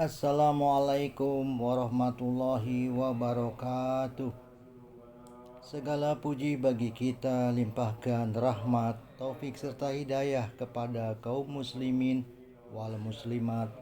Assalamualaikum warahmatullahi wabarakatuh. Segala puji bagi kita limpahkan rahmat, taufik serta hidayah kepada kaum muslimin wal muslimat.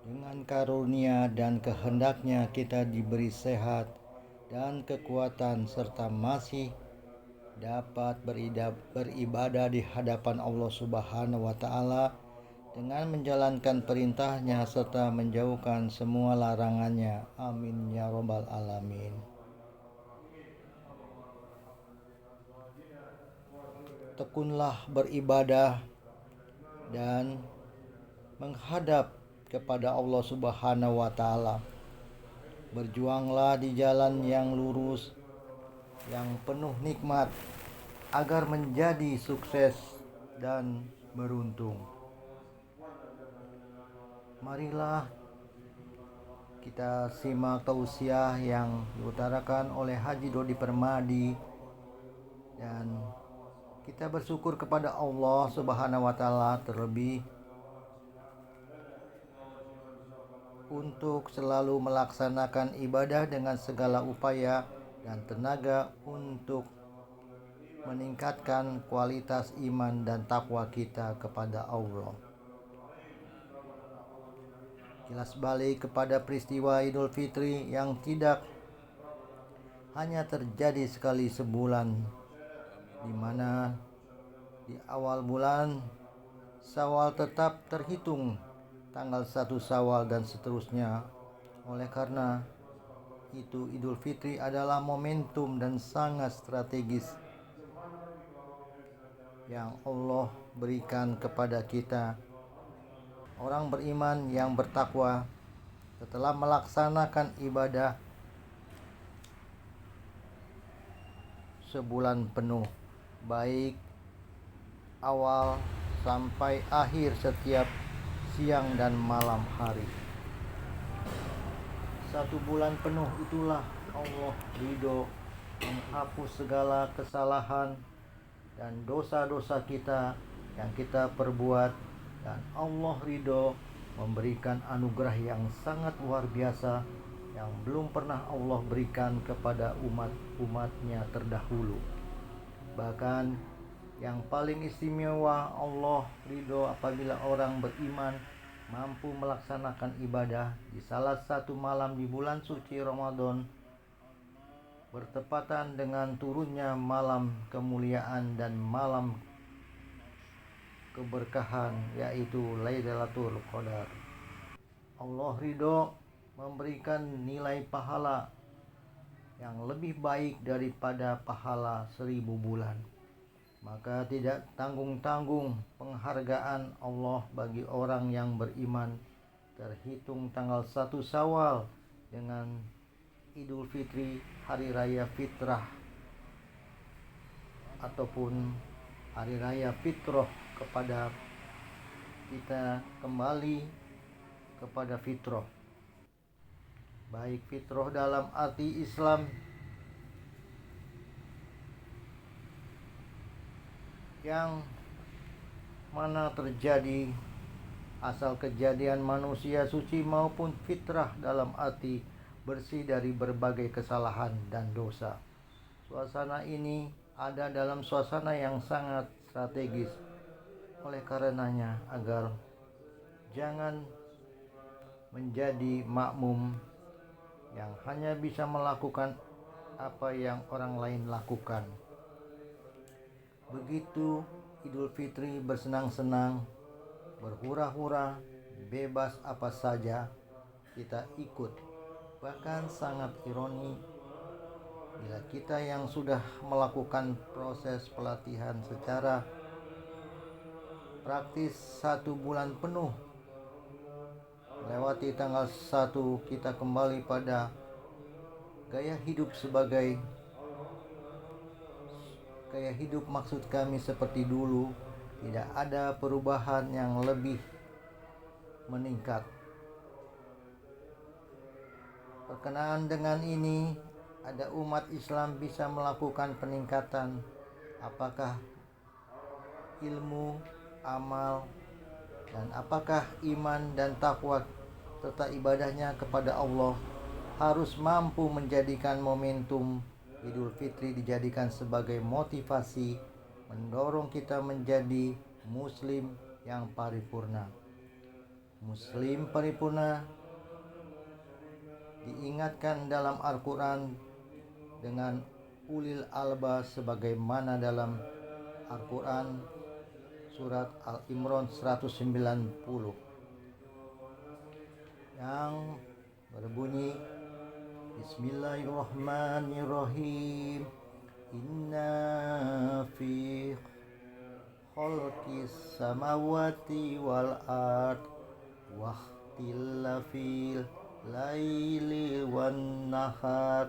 Dengan karunia dan kehendaknya kita diberi sehat dan kekuatan serta masih dapat beribadah di hadapan Allah Subhanahu wa taala dengan menjalankan perintahnya serta menjauhkan semua larangannya. Amin ya robbal alamin. Tekunlah beribadah dan menghadap kepada Allah Subhanahu wa taala. Berjuanglah di jalan yang lurus, yang penuh nikmat, agar menjadi sukses dan beruntung. Marilah kita simak tausiah yang diutarakan oleh Haji Dodi Permadi, dan kita bersyukur kepada Allah Subhanahu wa taala terlebih untuk selalu melaksanakan ibadah dengan segala upaya dan tenaga untuk meningkatkan kualitas iman dan takwa kita kepada Allah. Kilas balik kepada peristiwa Idul Fitri yang tidak hanya terjadi sekali sebulan, di mana di awal bulan Syawal tetap terhitung tanggal 1 Syawal dan seterusnya. Oleh karena itu Idul Fitri adalah momentum dan sangat strategis yang Allah berikan kepada kita orang beriman yang bertakwa setelah melaksanakan ibadah sebulan penuh, baik awal sampai akhir setiap siang dan malam hari. 1 bulan penuh itulah Allah ridho menghapus segala kesalahan dan dosa-dosa kita yang kita perbuat, dan Allah ridho memberikan anugerah yang sangat luar biasa yang belum pernah Allah berikan kepada umat-umatnya terdahulu. Bahkan yang paling istimewa, Allah ridho apabila orang beriman mampu melaksanakan ibadah di salah satu malam di bulan suci Ramadan, bertepatan dengan turunnya malam kemuliaan dan malam keberkahan, yaitu Lailatul Qadar. Allah ridho memberikan nilai pahala yang lebih baik daripada pahala 1000 bulan. Maka tidak tanggung-tanggung penghargaan Allah bagi orang yang beriman, terhitung tanggal 1 Syawal dengan Idul Fitri, Hari Raya Fitrah, ataupun Hari Raya Fitrah, kepada kita kembali kepada fitrah. Baik fitrah dalam arti Islam yang mana terjadi asal kejadian manusia suci, maupun fitrah dalam arti bersih dari berbagai kesalahan dan dosa. Suasana ini ada dalam suasana yang sangat strategis. Oleh karenanya, agar jangan menjadi makmum yang hanya bisa melakukan apa yang orang lain lakukan. Begitu Idul Fitri bersenang-senang, berhura-hura, bebas apa saja kita ikut. Bahkan sangat ironi bila kita yang sudah melakukan proses pelatihan secara praktis 1 bulan penuh, melewati tanggal 1 kita kembali pada gaya hidup sebagai gaya hidup, maksud kami seperti dulu, tidak ada perubahan yang lebih meningkat. Berkenaan dengan ini, ada umat Islam bisa melakukan peningkatan, apakah ilmu, amal, Dan apakah iman dan takwa serta ibadahnya kepada Allah harus mampu menjadikan momentum Idul Fitri dijadikan sebagai motivasi mendorong kita menjadi muslim yang paripurna. Muslim paripurna diingatkan dalam Al-Quran dengan ulil alba sebagaimana dalam Al-Quran surat Al-Imran 190 yang berbunyi Bismillahirrahmanirrahim. Inna fi khalqis samawati wal ard wa ikhtilafil laili wan nahar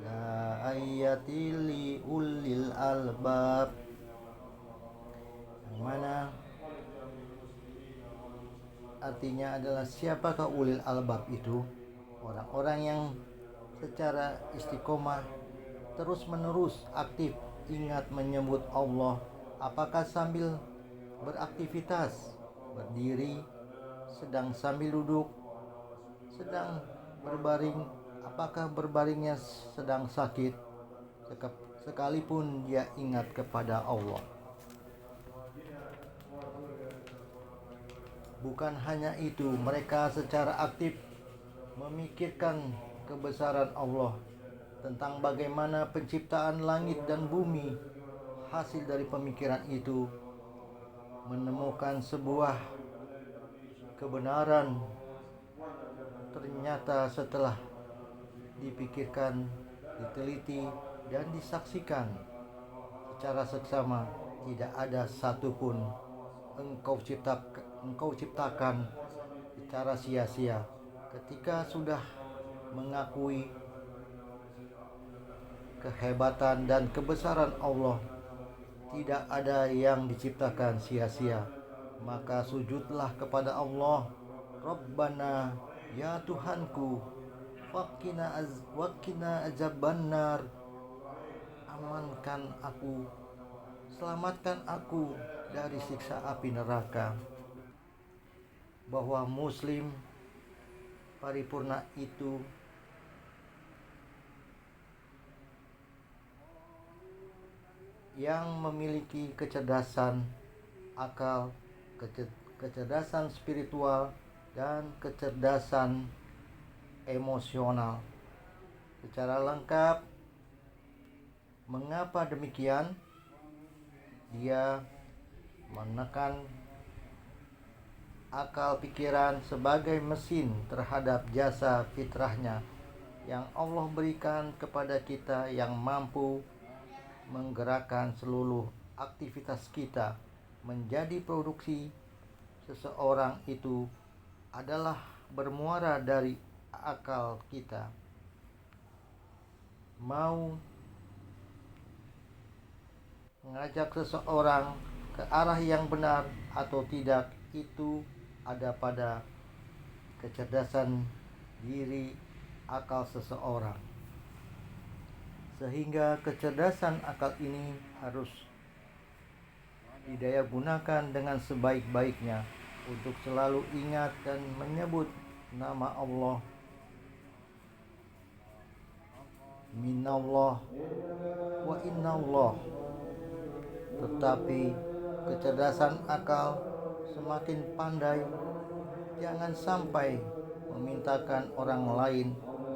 la ayati li ulil albab. Yang mana artinya adalah siapakah ulil albab itu? Orang-orang yang secara istiqomah terus menerus aktif ingat menyebut Allah, apakah sambil beraktivitas, berdiri, sedang sambil duduk, sedang berbaring, apakah berbaringnya sedang sakit, sekalipun dia ingat kepada Allah. Bukan hanya itu, mereka secara aktif memikirkan kebesaran Allah, tentang bagaimana penciptaan langit dan bumi. Hasil dari pemikiran itu menemukan sebuah kebenaran. Ternyata setelah dipikirkan, diteliti, dan disaksikan secara seksama, tidak ada satupun engkau ciptakan secara sia-sia. Ketika sudah mengakui kehebatan dan kebesaran Allah, tidak ada yang diciptakan sia-sia, maka sujudlah kepada Allah. Rabbana, ya Tuhanku, wakina azabannar, amankan aku, selamatkan aku dari siksa api neraka. Bahwa muslim paripurna itu yang memiliki kecerdasan akal, kecerdasan spiritual, dan kecerdasan emosional secara lengkap. Mengapa demikian? Dia menekan akal pikiran sebagai mesin terhadap jasa fitrahnya yang Allah berikan kepada kita, yang mampu menggerakkan seluruh aktivitas kita menjadi produksi seseorang. Itu adalah bermuara dari akal kita. Mau mengajak seseorang ke arah yang benar atau tidak, itu ada pada kecerdasan diri akal seseorang. Sehingga kecerdasan akal ini harus didaya gunakan dengan sebaik-baiknya untuk selalu ingat dan menyebut nama Allah. Minallah wa innallah. Tetapi kecerdasan akal semakin pandai, jangan sampai memintakan orang lain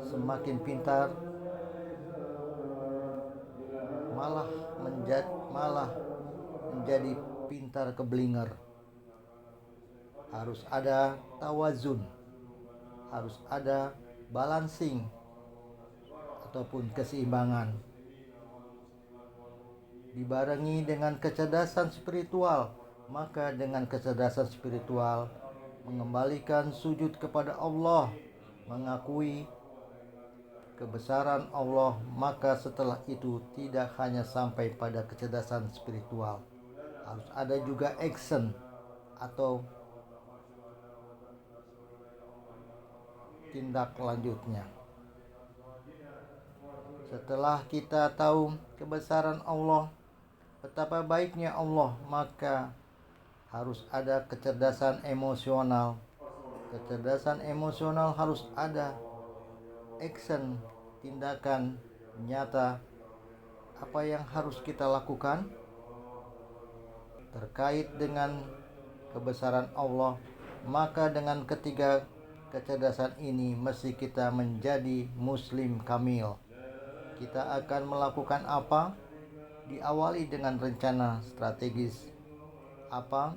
semakin pintar, malah menjadi pintar keblinger. Harus ada tawazun, harus ada balancing ataupun keseimbangan, dibarengi dengan kecerdasan spiritual. Maka dengan kecerdasan spiritual mengembalikan sujud kepada Allah, mengakui kebesaran Allah, maka setelah itu tidak hanya sampai pada kecerdasan spiritual, harus ada juga action atau tindak lanjutnya. Setelah kita tahu kebesaran Allah, betapa baiknya Allah, maka harus ada kecerdasan emosional. Kecerdasan emosional harus ada action, tindakan nyata apa yang harus kita lakukan terkait dengan kebesaran Allah. Maka dengan ketiga kecerdasan ini mesti kita menjadi muslim kamil. Kita akan melakukan apa? Diawali dengan rencana strategis. Apa?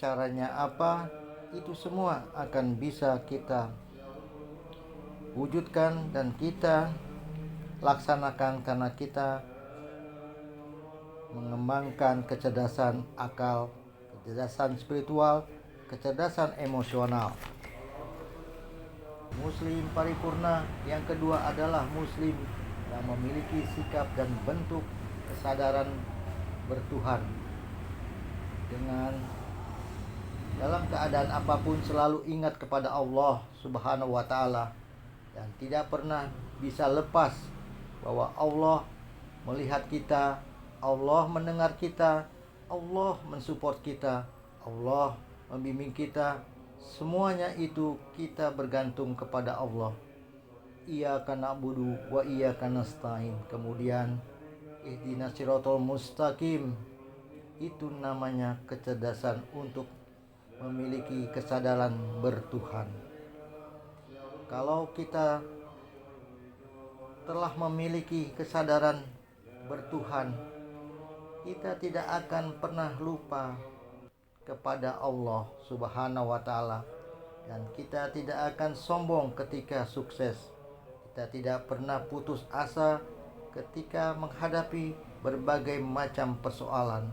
Caranya apa? Itu semua akan bisa kita wujudkan dan kita laksanakan karena kita mengembangkan kecerdasan akal, kecerdasan spiritual, kecerdasan emosional. Muslim paripurna yang kedua adalah muslim yang memiliki sikap dan bentuk kesadaran bertuhan. Dengan dalam keadaan apapun selalu ingat kepada Allah Subhanahu wa taala dan tidak pernah bisa lepas bahwa Allah melihat kita, Allah mendengar kita, Allah mensupport kita, Allah membimbing kita. Semuanya itu kita bergantung kepada Allah. Iyyaka na'budu wa iyyaka nasta'in. Kemudian ihdinas siratal mustaqim. Itu namanya kecerdasan untuk memiliki kesadaran bertuhan. Kalau kita telah memiliki kesadaran bertuhan, kita tidak akan pernah lupa kepada Allah Subhanahu wa taala dan kita tidak akan sombong ketika sukses. Kita tidak pernah putus asa ketika menghadapi berbagai macam persoalan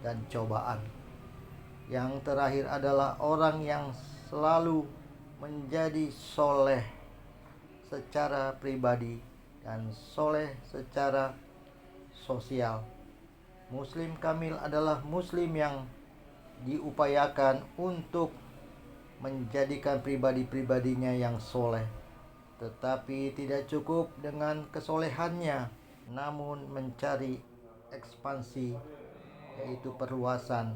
dan cobaan. Yang terakhir adalah orang yang selalu menjadi soleh secara pribadi dan soleh secara sosial. Muslim kamil adalah muslim yang diupayakan untuk menjadikan pribadi-pribadinya yang soleh, tetapi tidak cukup dengan kesolehannya, namun mencari ekspansi, yaitu perluasan.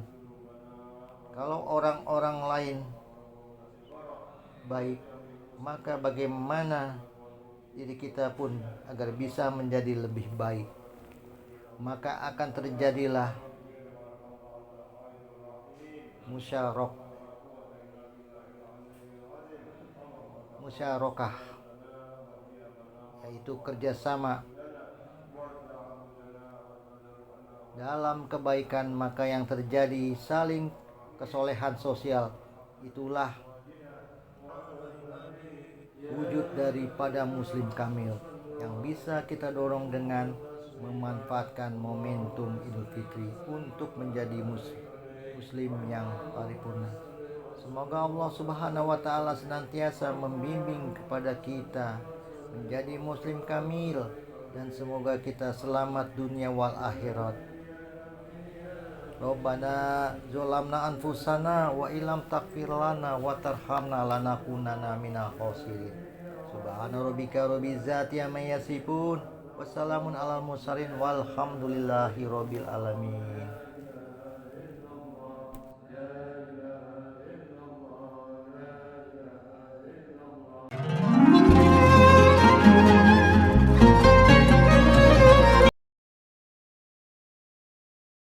Kalau orang-orang lain baik, maka bagaimana diri kita pun agar bisa menjadi lebih baik? Maka akan terjadilah musyarakah, yaitu kerjasama dalam kebaikan. Maka yang terjadi saling kesolehan sosial. Itulah wujud daripada muslim kamil yang bisa kita dorong dengan memanfaatkan momentum Idul Fitri untuk menjadi muslim yang paripurna. Semoga Allah Subhanahu wa taala senantiasa membimbing kepada kita menjadi muslim kamil dan semoga kita selamat dunia wal akhirat. Rabbana zolamna anfusana wa ilam takfir lana wa tarhamna lanakunanna minal khosirin. Subhana rabbika rabbil izzati amma yasifun. Wassalamun alal mursalin walhamdulillahi rabbil alamin.